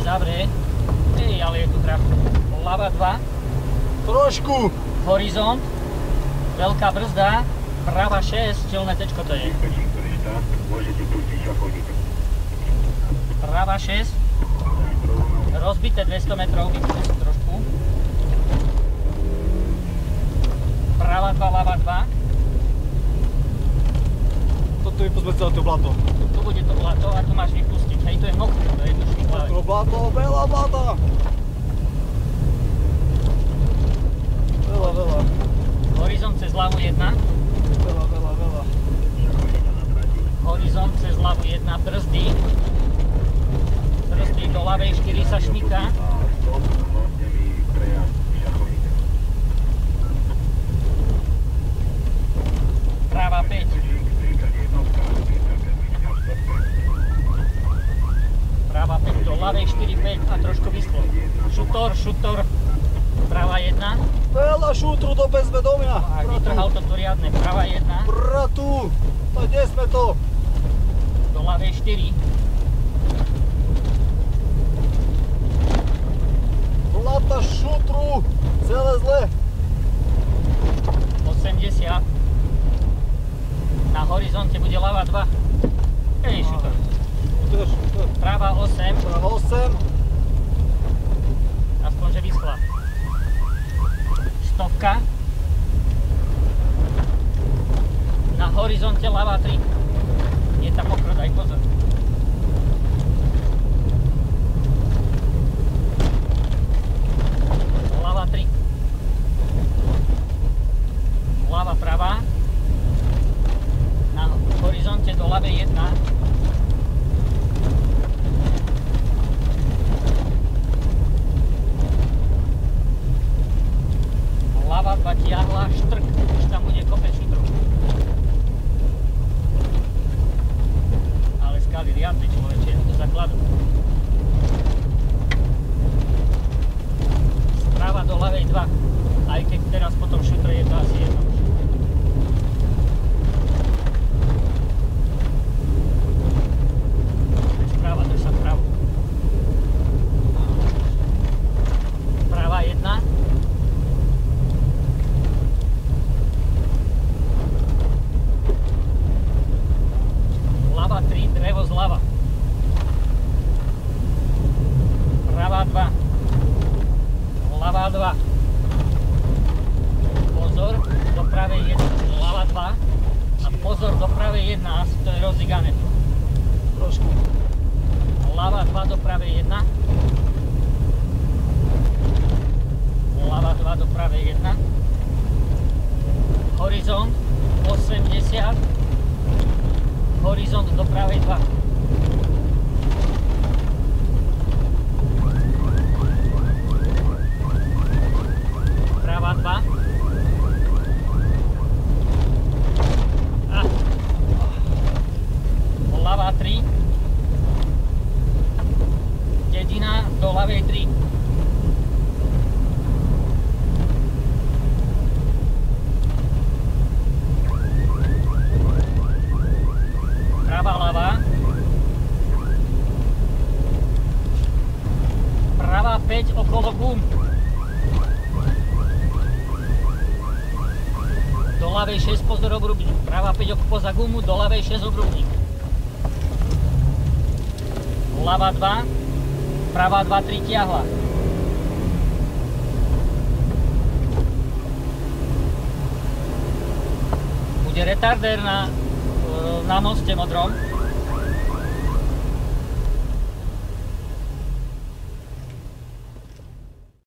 zavrie. Ej, ale je tu trápne. Ľava 2. Trošku. Horizont. Veľká brzda. Prava 6. Čelné tečko to je. Prava 6. Rozbité 200 metrov. Vypnite si trošku. Prava 2, ľava 2. Toto vypustme celé to blato. Tu bude to blato a tu máš vypustiť. Hej, to je mokré, to je tu šviklavé. To blato, veľa blata. Veľa. Horizont cez ľavu 1. Veľa. Horizont cez ľavu 1. Brzdy. Brzdy do ľavej 4 sa šmyká. Práva 5. Práva 5 do ľavej 4, 5 a trošku vyschlo. Šutor. Práva 1. Veľa šútru do bezvedomia. A vytrhal to riadne. Práva 1. Bratu, to kde sme to? Do ľavej 4. Blata šútru, celé zle. 80. Na horizonte bude ľava 2. Ej, šutor. Práva 8. Práva 8. Aspoň, že vyschla. 100. Na horizonte ľava 3. Je tam mokro, daj pozor. Ľava 3. Ľava pravá. Na horizonte do ľavej 1. Ľava 2 tiahla, štrk, už tam bude kopec šutrov. Ale skaly riadne, človeče, do základu. Sprava do ľavej 2, aj keď teraz potom šutre je to asi jedno. Sprava, drž sa vpravo. Prava 1. Ľava 3, drevo zľava. Pravá 2. Ľava 2. Pozor, do pravej 1. Ľava 2. A pozor, do pravej 1. Asi to je rozzigané. Trošku. Ľava 2 do pravej 1. Ľava 2 do pravej 1. Horizont 80. Horizont do pravej 2. Pravá 2. Ľavá 3. Dedina do ľavej 3. Pravá ľavá. Pravá 5 okolo gum. Do ľavej 6 pozor obrubník. Pravá 5 poza gumu, do ľavej 6 obrubník. Ľava 2. Pravá 2, 3 tiahla. Bude retardér na moste modrom.